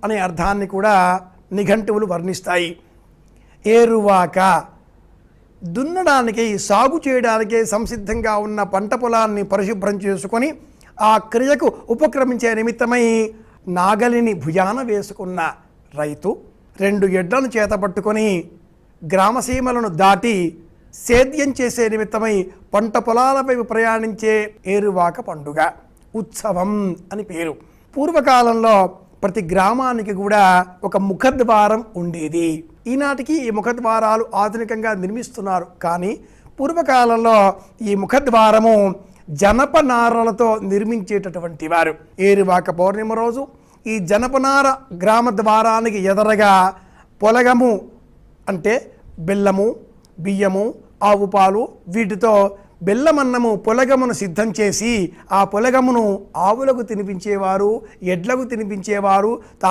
అనే అర్థాన్ని కూడా నిఘంటువులు వర్ణిస్తాయి. ఏరువాక దున్నడానికి సాగు చేయడానికి సంసిద్ధంగా ఉన్న పంట పొలాన్ని పరిశుభ్రం చేసుకొని ఆ క్రియకు ఉపక్రమించే నిమిత్తమై నాగలిని భుజాన వేసుకున్న రైతు 2 ఎడ్లను చేతపట్టుకొని గ్రామసీమలను దాటి సేద్యం చేసే నిమిత్తమై పంట పొలాలపై ప్రయాణించే ఏరువాక పండుగ ఉత్సవం అని పేరు. పూర్వకాలంలో ప్రతి గ్రామానికి కూడా ఒక ముఖద్వారం ఉండేది. ఈనాటికి ఈ ముఖద్వారాలు ఆధునికంగా నిర్మిస్తున్నారు. కానీ పూర్వకాలంలో ఈ ముఖద్వారము జనపనారలతో నిర్మించేటటువంటి వారు. ఏరువాక పౌర్ణిమ రోజు ఈ జనపనార గ్రామ ద్వారానికి ఎదరగా పొలగము అంటే బెల్లము, బియ్యము, ఆవు పాలు వీటితో బెల్లమన్నము పొలగమును సిద్ధం చేసి ఆ పొలగమును ఆవులకు తినిపించేవారు, ఎడ్లకు తినిపించేవారు. తాము